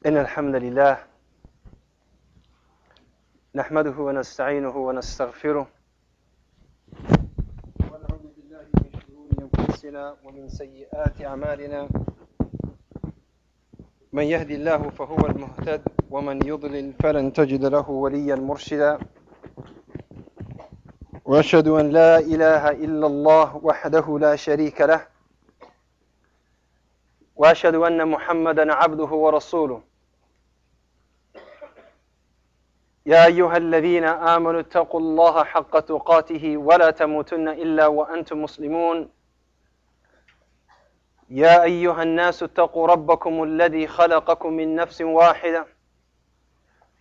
إن الحمد لله نحمده ونستعينه ونستغفره ونعوذ بالله من شرور أنفسنا ومن سيئات أعمالنا من يهدي الله فهو المهتد ومن يضلل فلن تجد له وليا مرشدا وأشهد أن لا إله إلا الله وحده لا شريك له وأشهد أن محمدا عبده ورسوله يا أيها الذين آمنوا اتقوا الله حق تقاته ولا تموتن إلا وأنتم مسلمون يا أيها الناس اتقوا ربكم الذي خلقكم من نفس واحدة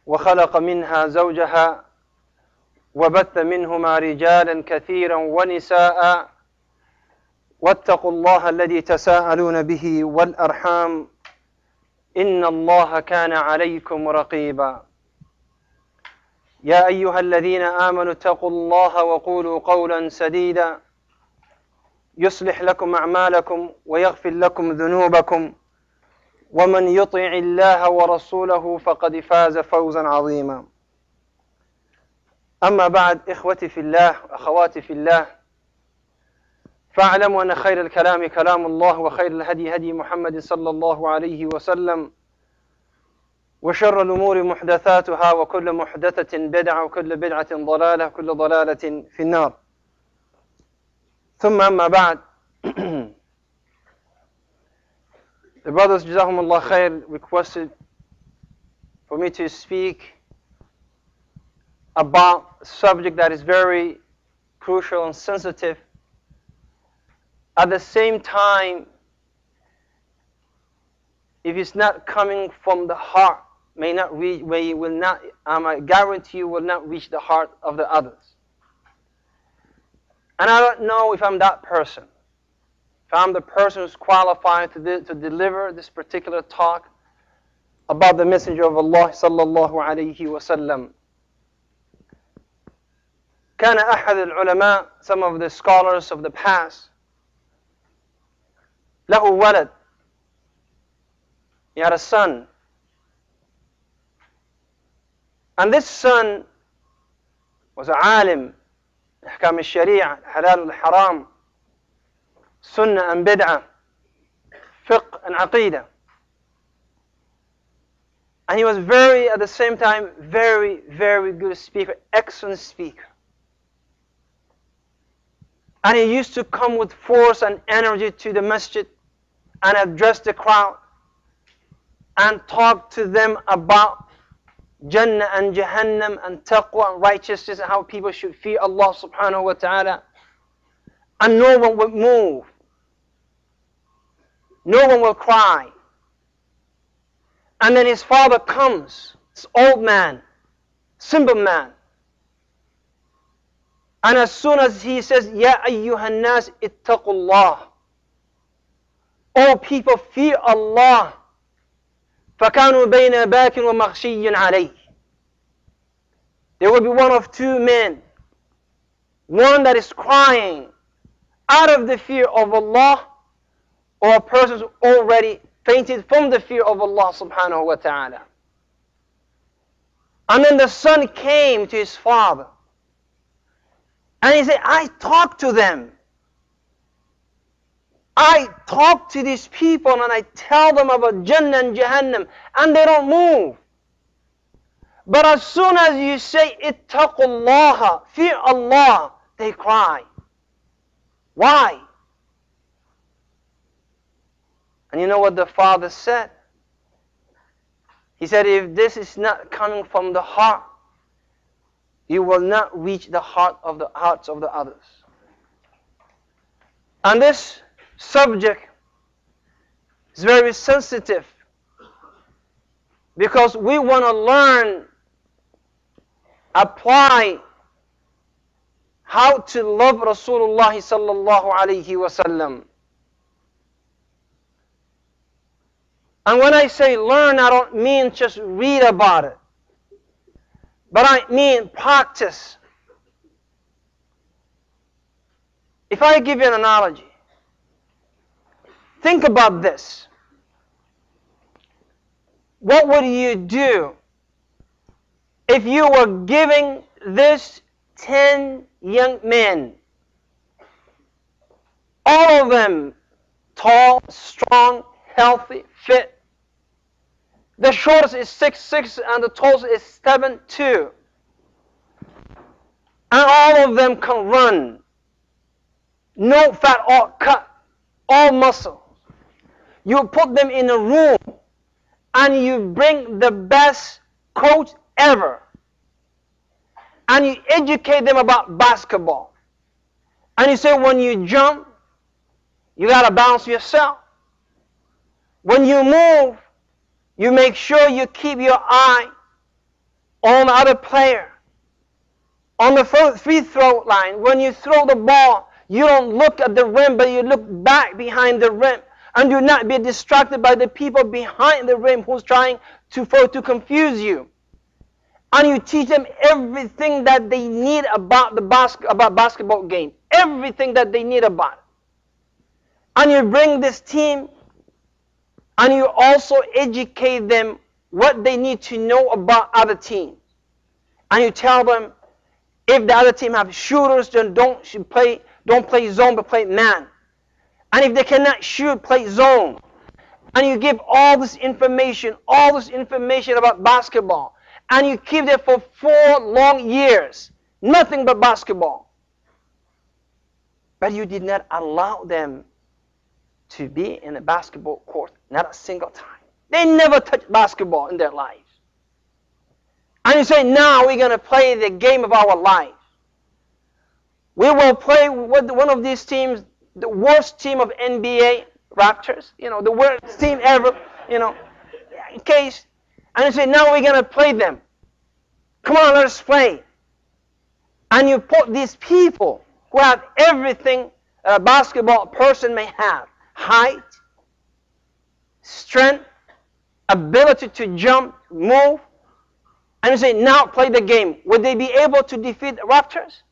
وخلق منها زوجها وبث منهما رجالا كثيرا ونساء واتقوا الله الذي تساءلون به والأرحام إن الله كان عليكم رقيبا يا أيها الذين آمنوا اتقوا الله وقولوا قولا سديدا يصلح لكم أعمالكم ويغفر لكم ذنوبكم ومن يطع الله ورسوله فقد فاز فوزا عظيما أما بعد إخوتي في الله أخواتي في الله فاعلموا أن خير الكلام كلام الله وخير الهدي هدي محمد صلى الله عليه وسلم وشر الأمور محدثاتها وكل محدثة بدعة وكل بدعة ضلالة وكل ضلالة في النار ثم أما بعد The brothers Jazakumullah Khair requested for me to speak about a subject that is very crucial and sensitive. At the same time, if it's not coming from the heart, may not reach, will not, I guarantee you, will not reach the heart of the others. And I don't know if I'm that person. If I'm the person who's qualified to deliver this particular talk about the Messenger of Allah sallallahu alayhi wa sallam. كان أحد العلماء, some of the scholars of the past, له ولد, he had a son. And this son was a alim, أحكام الشريعة, الحلال والحرام, sunnah and bid'ah, fiqh and aqidah. And he was at the same time, very, very good speaker, excellent speaker. And he used to come with force and energy to the masjid and address the crowd and talk to them about Jannah and Jahannam and taqwa and righteousness and how people should fear Allah subhanahu wa ta'ala. And no one would move. No one will cry. And then his father comes, this old man, simple man. And as soon as he says, Ya ayyuhan nas ittaqullah, all people fear Allah, فَكَانُوا بَيْنَ بَاكٍ وَمَغْشِيٍّ عَلَيْهِ. There will be one of two men. One that is crying out of the fear of Allah, or a person who already fainted from the fear of Allah subhanahu wa ta'ala. And then the son came to his father. And he said, I talk to them. I talk to these people and I tell them about Jannah and Jahannam, and they don't move. But as soon as you say, Ittaqullaha, fear Allah, they cry. Why? And you know what the father said? He said, if this is not coming from the heart, you will not reach the hearts of the others. And this subject is very sensitive because we want to learn, apply how to love Rasulullah sallallahu alayhi wa sallam. And when I say learn, I don't mean just read about it, but I mean practice. If I give you an analogy, think about this. What would you do if you were giving this 10 young men, all of them tall, strong, healthy, fit? The shortest is 6'6" and the tallest is 7'2". And all of them can run. No fat or cut, all muscles. You put them in a room and you bring the best coach ever. And you educate them about basketball. And you say when you jump, you got to balance yourself. When you move, you make sure you keep your eye on the other player. On the free throw line, when you throw the ball, you don't look at the rim, but you look back behind the rim. And do not be distracted by the people behind the rim who's trying to confuse you. And you teach them everything that they need about the basketball game. Everything that they need about it. And you bring this team, and you also educate them what they need to know about other teams. And you tell them, if the other team have shooters, then don't play zone, but play man. And if they cannot shoot, play zone. And you give all this information about basketball. And you keep it for 4 long years. Nothing but basketball. But you did not allow them to be in a basketball court, not a single time. They never touched basketball in their lives. And you say, now we're going to play the game of our life. We will play with one of these teams, the worst team of NBA, Raptors, the worst team ever, in case. And you say, now we're going to play them. Come on, let us play. And you put these people who have everything a basketball person may have. Height, strength, ability to jump, move. And you say, now play the game. Would they be able to defeat the Raptors?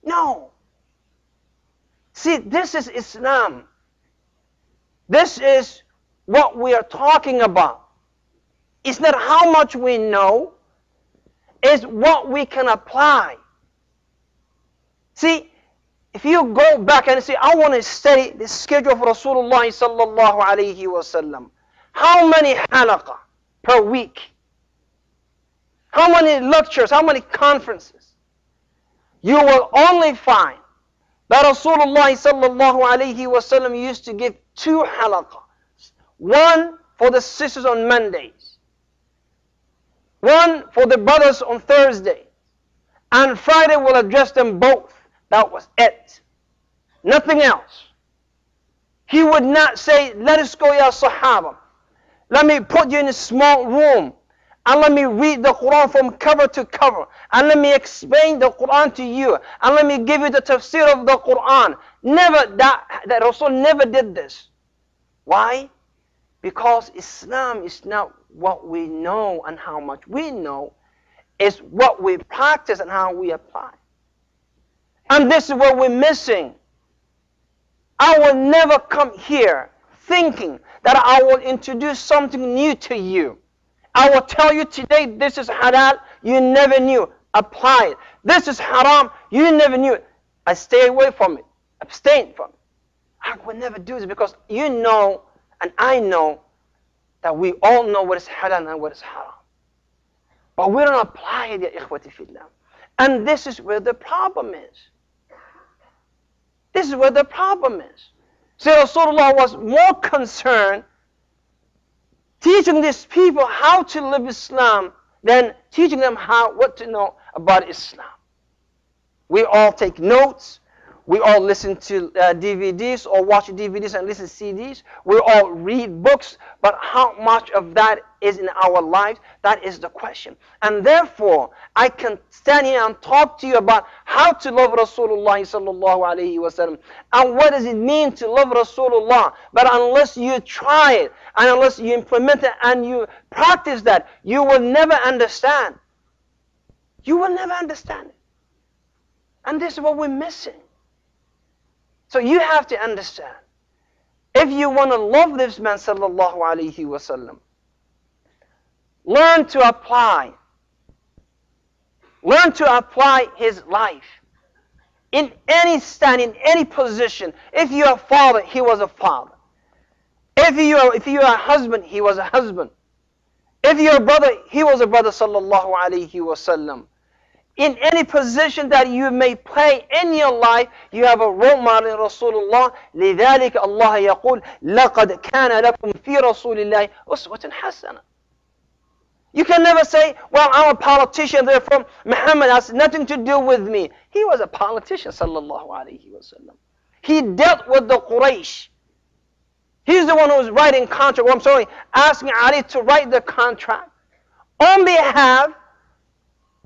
No. See, this is Islam. This is what we are talking about. It's not how much we know, it's what we can apply. See, if you go back and say, I want to study the schedule for Rasulullah sallallahu alayhi wasallam, how many halaqah per week? How many lectures? How many conferences? You will only find that Rasulullah sallallahu alayhi wasallam used to give 2 halaqah. One for the sisters on Mondays. One for the brothers on Thursday. And Friday will address them both. That was it. Nothing else. He would not say, let us go, ya Sahaba. Let me put you in a small room. And let me read the Qur'an from cover to cover. And let me explain the Qur'an to you. And let me give you the tafsir of the Qur'an. Never, that Rasul never did this. Why? Because Islam is not what we know and how much we know. It's what we practice and how we apply. And this is what we're missing. I will never come here thinking that I will introduce something new to you. I will tell you today, this is halal, you never knew. Apply it. This is haram, you never knew it. I stay away from it. Abstain from it. I will never do this because you know and I know that we all know what is halal and what is haram. But we don't apply it, ya ikhwati fillah. And this is where the problem is. This is where the problem is. So Rasulullah was more concerned teaching these people how to live Islam than teaching them what to know about Islam. We all take notes. We all listen to DVDs or watch DVDs and listen to CDs. We all read books. But how much of that is in our lives? That is the question. And therefore, I can stand here and talk to you about how to love Rasulullah sallallahu alayhi wa sallam. And what does it mean to love Rasulullah? But unless you try it, and unless you implement it and you practice that, you will never understand. You will never understand it. And this is what we're missing. So you have to understand, if you want to love this man sallallahu alayhi wasallam, learn to apply. Learn to apply his life. In any stand, in any position. If you are a father, he was a father. If you are a husband, he was a husband. If you're a brother, he was a brother, sallallahu alayhi wasallam. In any position that you may play in your life, you have a role model in Rasulullah. لذلك الله يقول لقد كان لكم في رسول الله أسوة حسنة. You can never say, well, I'm a politician, therefore Muhammad has nothing to do with me. He was a politician, sallallahu alayhi wasallam. He dealt with the Quraysh. He's the one who was writing contract. Well, I'm sorry, asking Ali to write the contract on behalf of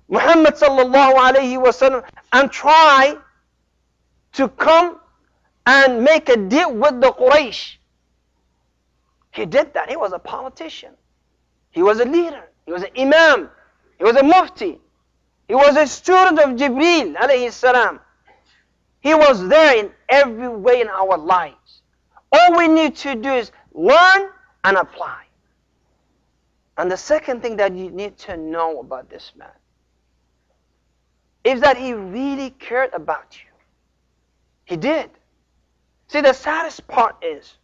Muhammad sallallahu alayhi wasallam and try to come and make a deal with the Quraysh. He did that. He was a politician. He was a leader. He was an imam. He was a mufti. He was a student of Jibreel alayhi salam. He was there in every way in our lives. All we need to do is learn and apply. And the second thing that you need to know about this man is that he really cared about you. He did. See, the saddest part is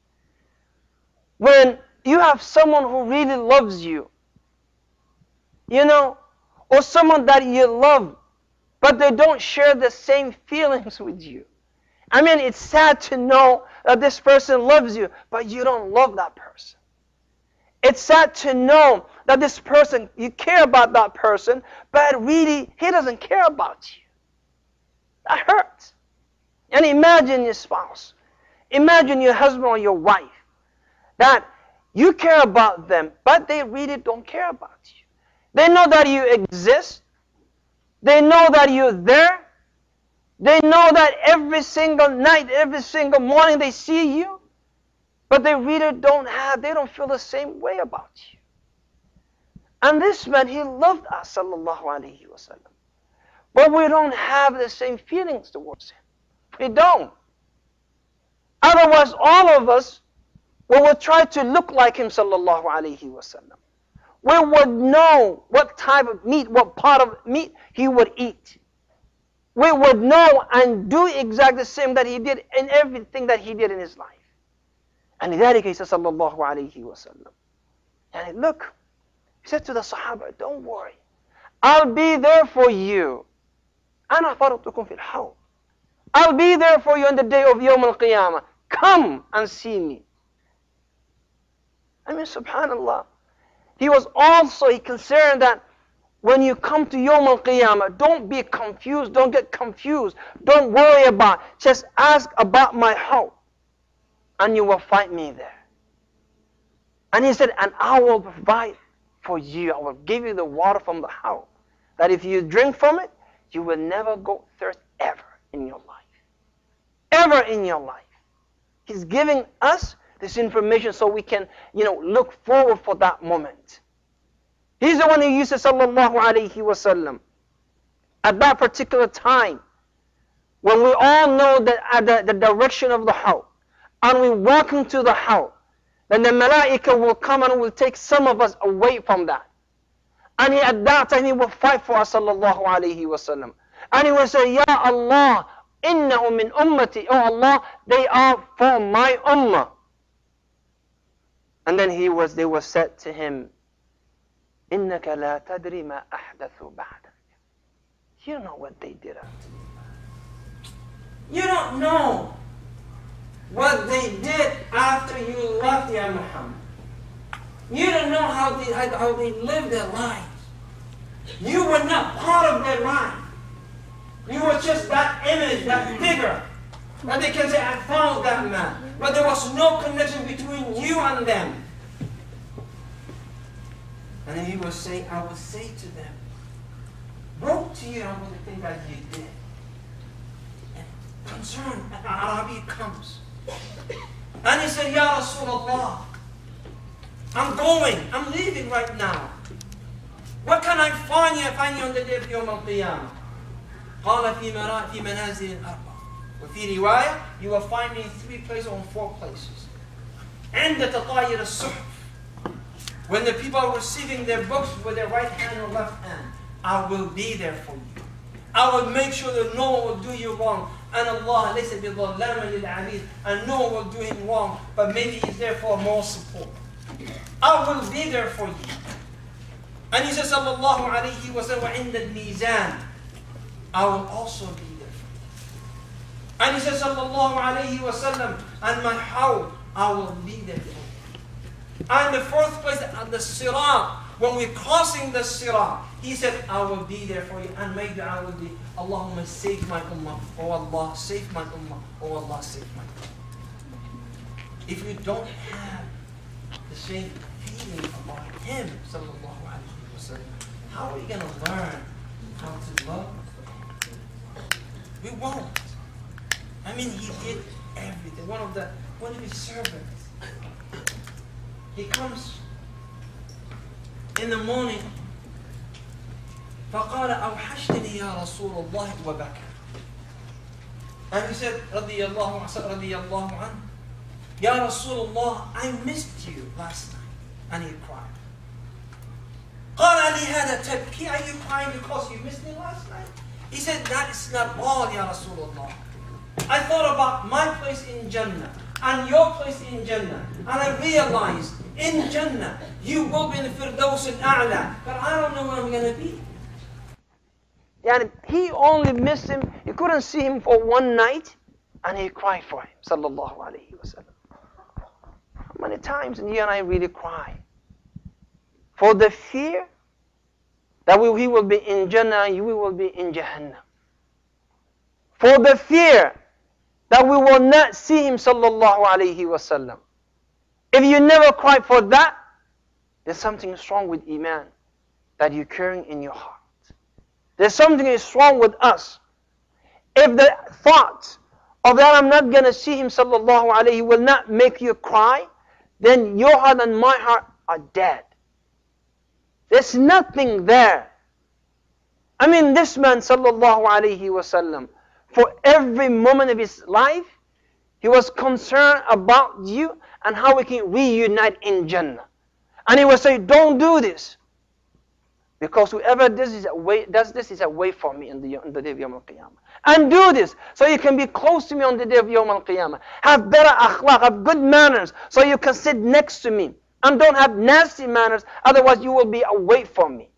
when you have someone who really loves you, you know, or someone that you love, but they don't share the same feelings with you. I mean, it's sad to know that this person loves you, but you don't love that person. It's sad to know that this person, you care about that person, but really, he doesn't care about you. That hurts. And imagine your spouse. Imagine your husband or your wife. That you care about them, but they really don't care about you. They know that you exist. They know that you're there. They know that every single night, every single morning they see you. But they really they don't feel the same way about you. And this man, he loved us, sallallahu alayhi wa sallam. But we don't have the same feelings towards him. We don't. Otherwise, all of us, we would try to look like him, sallallahu alayhi wa sallam. We would know what type of meat, what part of meat he would eat. We would know and do exactly the same that he did in everything that he did in his life. And لذلك he said, sallallahu alayhi wa sallam. And look, he said to the Sahaba, don't worry. I'll be there for you. أنا فرطكم في الحوض. I'll be there for you on the day of Yawm al-Qiyamah. Come and see me. I mean, subhanallah. He was also, he concerned that when you come to Yawm al-Qiyamah, don't be confused, don't get confused. Don't worry about it. Just ask about my hope. And you will find me there. And he said, and I will provide for you. I will give you the water from the house. That if you drink from it, you will never go thirst ever in your life. Ever in your life. He's giving us this information so we can, look forward for that moment. He's the one who used to, sallallahu alayhi wa sallam, at that particular time, when we all know that at the direction of the house, and we walk into the house, then the malaika will come and will take some of us away from that. And at that time he will fight for us, sallallahu alayhi wa sallam. And he will say, Ya Allah, innahu min ummati. Oh Allah, they are for my ummah. And then they were said to him, إِنَّكَ لَا تَدْرِ مَا أَحْدَثُوا بَعْدَكَ. You don't know what they did after you. You don't know what they did after you left, Ya Muhammad. You don't know how they lived their lives. You were not part of their life. You were just that image, that figure. And they can say, I found that man. But there was no connection between you and them. And then he will say, I will say to them, woe to you about the thing that you did. And concern, and Arabi comes. And he said, Ya Rasulullah, I'm going, I'm leaving right now. What can I find you on the day of Yawm al-Qiyamah? قال في منازل الأربع. وفي رواية, you will find me in 3 places or in 4 places. عند تطاير الصحف. When the people are receiving their books with their right hand or left hand, I will be there for you. I will make sure that no one will do you wrong. And Allah, and no one will do him wrong, but maybe he's there for more support. I will be there for you. And he says, sallallahu alayhi wa sallam, وَعِنْدَ الْمِيزَانِ, I will also be there for you. And he says, sallallahu alayhi wa sallam, and my house, I will be there for you. And the fourth place, the sirat, when we're crossing the sirat, he said, I will be there for you. And my dua will be, Allahumma save my ummah. Oh Allah, save my ummah. Oh Allah, save my ummah. If you don't have the same feeling about him, sallallahu alayhi wa sallam, how are you going to learn how to love? We won't. I mean, he did everything. One of his servants, he comes in the morning, فقال أوحشتني يا رسول الله وبكى. And he said, رضي الله عنه, يا رسول الله, I missed you last night. And he cried. قال لهذا تبكي? Are you crying because you missed me last night? He said, that is not all, يا رسول الله. I thought about my place in Jannah and your place in Jannah, and I realized in Jannah you will be in the Firdaus al-A'la, but I don't know where I'm going to be. Yani he only missed him. He couldn't see him for one night, and he cried for him. Sallallahu alayhi wa sallam. How many times you and I really cry for the fear that he will be in Jannah, and we will be in Jahannam. For the fear that we will not see him, sallallahu alayhi wa sallam. If you never cry for that, there's something wrong with Iman that you're carrying in your heart. There's something is wrong with us. If the thought of that I'm not going to see him, sallallahu alayhi, will not make you cry, then your heart and my heart are dead. There's nothing there. I mean, this man, sallallahu alayhi wa sallam, for every moment of his life, he was concerned about you and how we can reunite in Jannah. And he would say, don't do this. Because whoever does this is away from me on the day of Yawm al-Qiyamah. And do this so you can be close to me on the day of Yawm al-Qiyamah. Have better akhlaq, have good manners so you can sit next to me. And don't have nasty manners, otherwise you will be away from me.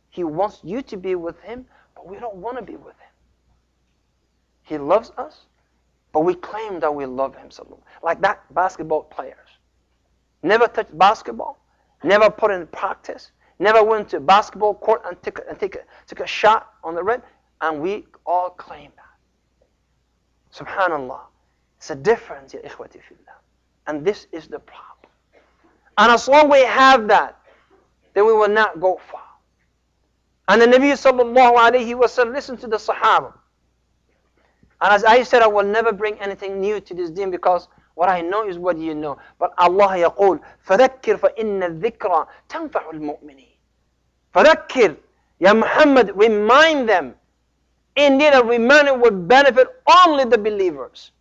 He wants you to be with him, but we don't want to be with him. He loves us, but we claim that we love him. Like that basketball players. Never touched basketball, never put it in practice, never went to a basketball court and took a shot on the red, and we all claim that. Subhanallah. It's a difference, ya ikhwati fillah. And this is the problem. And as long as we have that, then we will not go far. And the Nabi sallallahu alayhi wa sallam, listen to the Sahaba. And as I said, I will never bring anything new to this deen because what I know is what you know. But Allah يقول فذكر فإن الذكرى تنفع المؤمنين. فذكر, Ya Muhammad, remind them. Indeed, a reminder would benefit only the believers.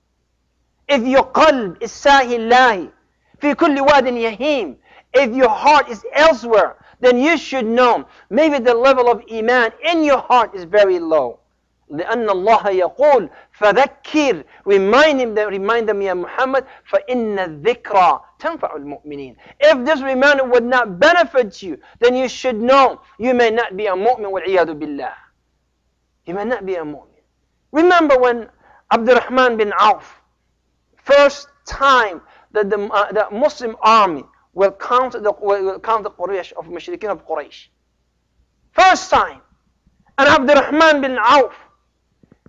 If your qalb is sahillahi, fi kulli wadin yahim, if your heart is elsewhere, then you should know maybe the level of iman in your heart is very low. لأن الله يقول فذكر, remind them يا محمد فإن الذكرى تنفع المؤمنين. If this reminder would not benefit you, then you should know you may not be a mu'min والعياذ بالله. You may not be a mu'min. Remember when Abdurrahman bin Auf, first time that the Muslim army will count the Quraysh of Mushrikeen of Quraysh. First time. And Abdurrahman bin Auf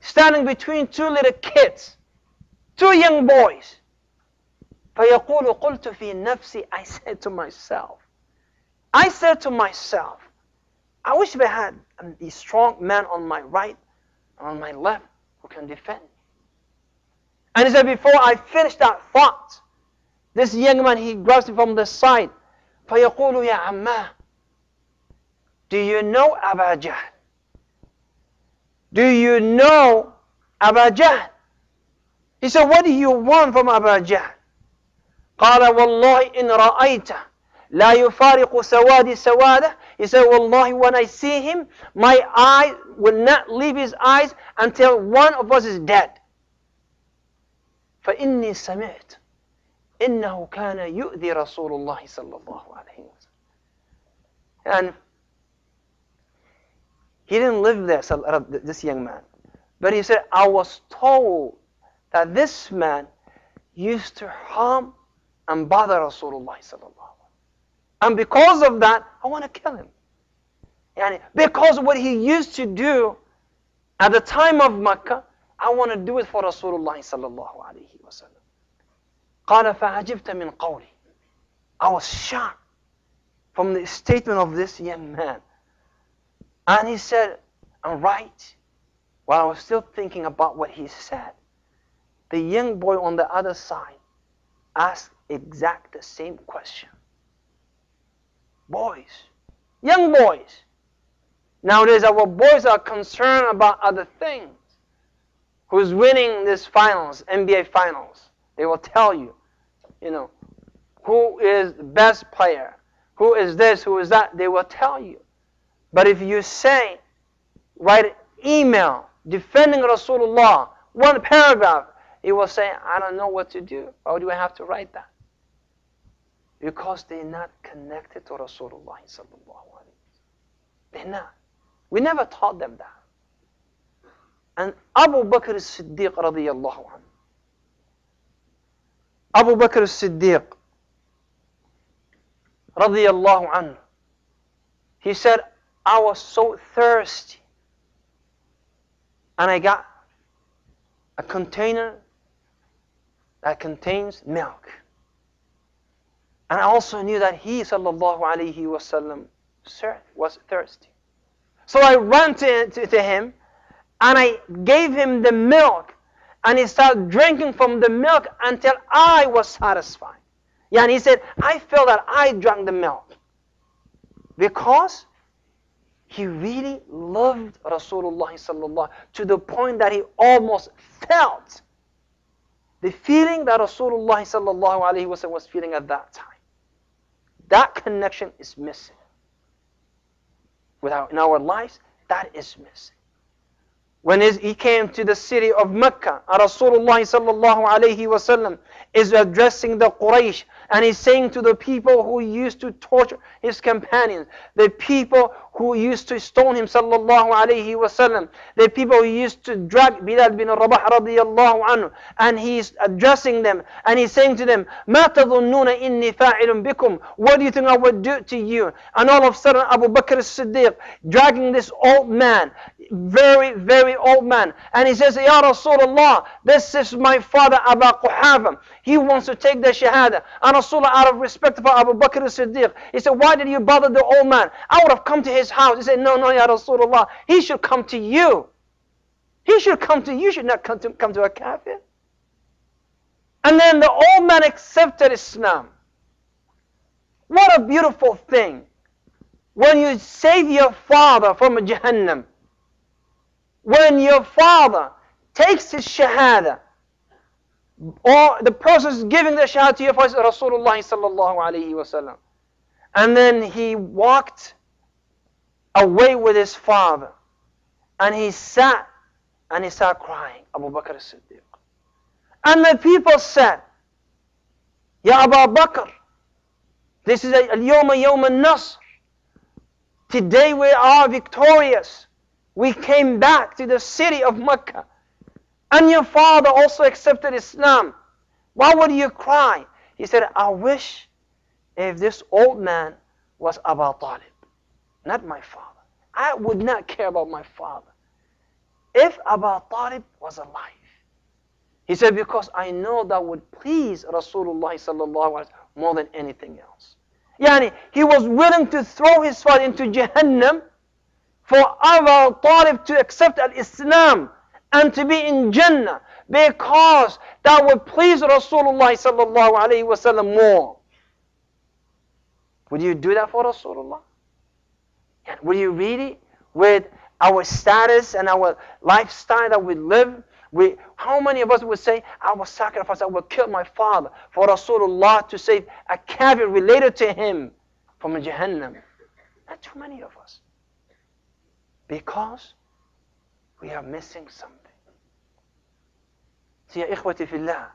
standing between two little kids, two young boys. فَيَقُولُ قُلْتُ فِي نَفْسِي, I said to myself, I wish I had a strong man on my right and on my left who can defend me. And he said, before I finished that thought, this young man, he grabs me from the side. فَيَقُولُ يَا عَمَّا, do you know Aba Jahl? Do you know Aba Jahl? He said, what do you want from Aba Jahl? قال والله إن رأيته لا يفارق سوادي سواده. He said, Wallahi, when I see him, my eye will not leave his eyes until one of us is dead. فإني سمعت إنه كان يؤذي رسول الله صلى الله عليه وسلم. And he didn't live there, this young man. But he said, I was told that this man used to harm and bother Rasulullah sallallahu alaihi wasallam. And because of that, I want to kill him. Yani, because of what he used to do at the time of Makkah, I want to do it for Rasulullah sallallahu alaihi wasallam. قال فعجبت من قولي. I was shocked from the statement of this young man. And he said, I'm right. While I was still thinking about what he said, the young boy on the other side asked exact the same question. Boys, young boys. Nowadays our boys are concerned about other things. Who's winning this finals, NBA finals? They will tell you, who is the best player, who is this, who is that, they will tell you. But if you say, write an email defending Rasulullah, one paragraph, he will say, I don't know what to do. Why do I have to write that? Because they're not connected to Rasulullah sallallahu alaihi wasallam. They're not. We never taught them that. And Abu Bakr as-Siddiq radiyallahu anhu. Abu Bakr as-Siddiq radiyallahu anhu. He said, I was so thirsty. And I got a container that contains milk. And I also knew that he, sallallahu alayhi wasallam, was thirsty. So I ran to him and I gave him the milk. And he started drinking from the milk until I was satisfied. Yeah, and he said, I felt that I drank the milk. Because he really loved Rasulullah sallallahu to the point that he almost felt the feeling that Rasulullah sallallahu alaihi wasallam was feeling at that time. That connection is missing. In our lives, that is missing. When he came to the city of Mecca, Rasulullah sallallahu alaihi wasallam is addressing the Quraysh, and he's saying to the people who used to torture his companions, the people who used to stone him sallallahu alaihi wasallam, the people who used to drag Bilal bin Rabah radiyallahu anhu, and he's addressing them, and he's saying to them, مَا تَظُنُّونَ إِنِّي فَاعِلٌ بِكُمْ. What do you think I would do to you? And all of a sudden Abu Bakr as-Siddiq dragging this old man, very, very old man, and he says, Ya Rasulullah, this is my father Abu Quhafa. He wants to take the Shahada. And Rasulullah, out of respect for Abu Bakr as-Siddiq, he said, why did you bother the old man? I would have come to his house. He said, no, Ya Rasulullah, he should come to you. He should come to you. You should not come to a kafir. And then the old man accepted Islam. What a beautiful thing. When you save your father from Jahannam, when your father takes his Shahada, or the person is giving the Shahada to your father, Rasulullah sallallahu alaihi wasallam, and then he walked away with his father, and he sat crying, Abu Bakr as-Siddiq. And the people said, Ya Abu Bakr, this is al-yawma yawm al-nasr. Today we are victorious. We came back to the city of Mecca. And your father also accepted Islam. Why would you cry? He said, I wish if this old man was Abu Talib, not my father. I would not care about my father if Abu Talib was alive. He said, because I know that would please Rasulullah sallallahu alaihi wasallam more than anything else. Yani, he was willing to throw his father into Jahannam for Abu Talib to accept al-Islam and to be in Jannah, because that would please Rasulullah sallallahu alaihi wasallam more. Would you do that for Rasulullah? Would you really, with our status and our lifestyle that we live, how many of us would say, I will sacrifice, I will kill my father for Rasulullah to save a kafir related to him? from Jahannam. Not too many of us. Because we are missing something. So, ya ikhwati fillah,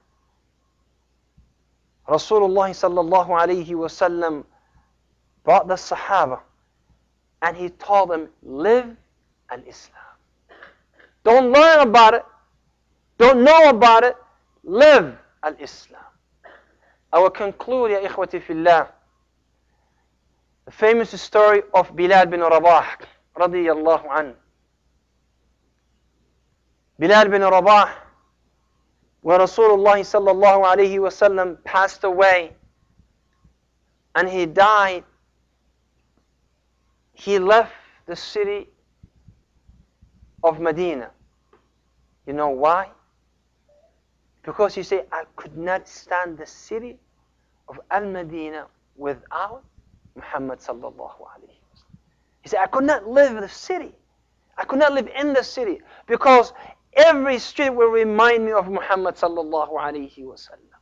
Rasulullah sallallahu alayhi wa sallam brought the Sahaba and he told them, live al-Islam. Don't learn about it. Don't know about it. Live al-Islam. I will conclude, ya ikhwati fillah, the famous story of Bilal bin Rabah, radiyallahu anhu. Bilal bin Rabah, when Rasulullah sallallahu alayhi wa sallam passed away and he died, he left the city of Medina. You know why? Because he said, I could not stand the city of Al-Medina without Muhammad sallallahu alayhi wa sallam. He said, I could not live in the city. I could not live in the city because every street will remind me of Muhammad sallallahu alayhi wa sallam.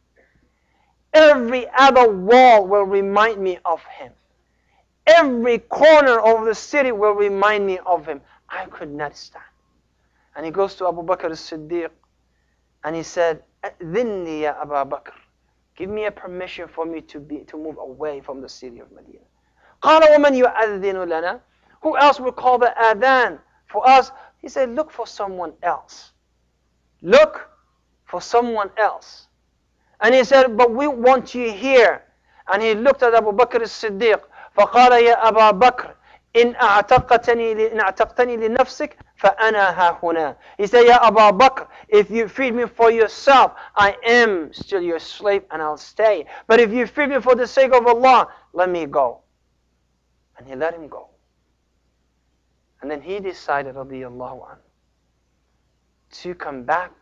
Every other wall will remind me of him. Every corner of the city will remind me of him. I could not stand. And he goes to Abu Bakr as-Siddiq and he said, "Adhinni ya Abu Bakr, give me a permission for me to move away from the city of Medina." قال ومن يؤذن لنا? Who else will call the adhan for us? He said, look for someone else. Look for someone else. And he said, but we want you here. And he looked at Abu Bakr as-Siddiq. فقال يا أبا بكر إن أعتقتني لنفسك فأنا ها هنا. He said, Ya Abu Bakr, if you freed me for yourself, I am still your slave and I'll stay. But if you freed me for the sake of Allah, let me go. And he let him go. And then he decided, radiyallahu anhu, to come back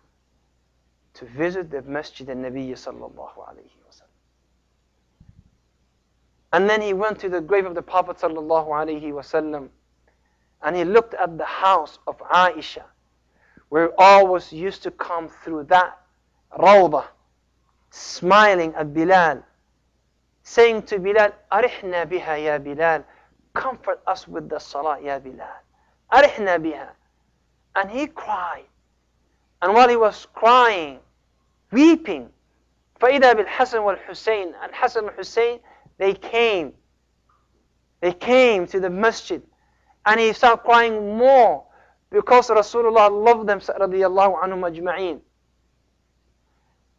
to visit the Masjid al-Nabi sallallahu alayhi wa sallam. And then he went to the grave of the Prophet sallallahu alayhi wa sallam, and he looked at the house of Aisha, where always used to come through that rawdah, smiling at Bilal, saying to Bilal, Arihna biha ya Bilal, comfort us with the salah ya Bilal. Arihna biha. And he cried. And while he was crying, weeping, فَإِذَا بِالْحَسَنِ وَالْحُسَيْنِ and Hassan and Hussein, they came to the masjid. And he started crying more because Rasulullah loved them, radiyallahu anhum ajma'een.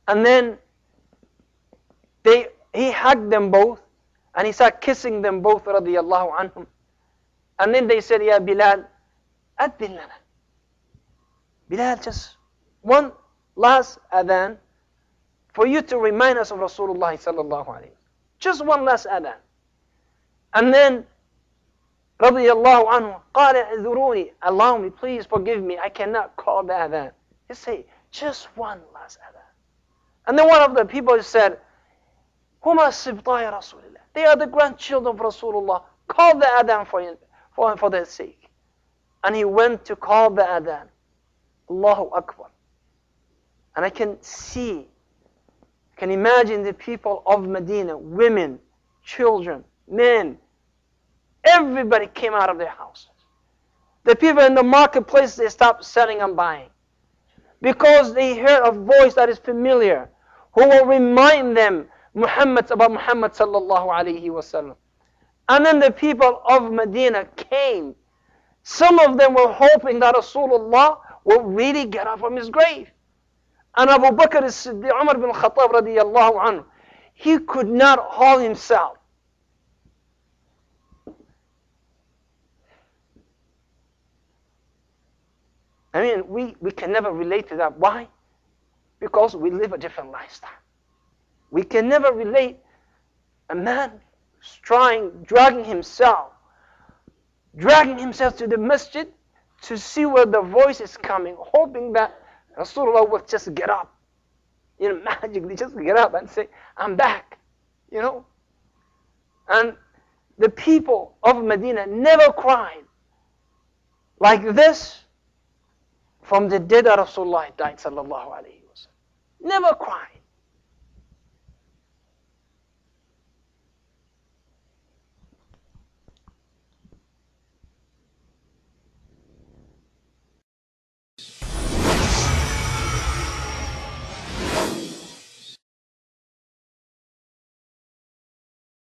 And then he hugged them both and he started kissing them both, radiyallahu anhum. And then they said, Ya Bilal, adhin lana. Bilal, just one last adhan for you to remind us of Rasulullah sallallahu alayhi. Just one last adhan. And then, radiyallahu anhu, قال اعذروني, allow me, please forgive me, I cannot call the adhan. He said, just one last adhan. And then one of the people said, هما سبطاي رسول الله. They are the grandchildren of Rasulullah. Call the adhan for their sake. And he went to call the adhan. Allahu Akbar. And I can imagine the people of Medina, women, children, men, everybody came out of their houses. The people in the marketplace, they stopped selling and buying. Because they heard a voice that is familiar, who will remind them about Muhammad sallallahu alayhi wa sallam. And then the people of Medina came. Some of them were hoping that Rasulullah will really get up from his grave. And Abu Bakr as-Siddiq, Umar bin Khattab radiyallahu anhu, he could not hold himself. I mean, we can never relate to that. Why? Because we live a different lifestyle. We can never relate a man dragging himself to the masjid to see where the voice is coming, hoping that Rasulullah will just get up. Magically just get up and say, I'm back. And the people of Medina never cried like this from the day that Rasulullah died, sallallahu alayhi wa sallam. Never cried.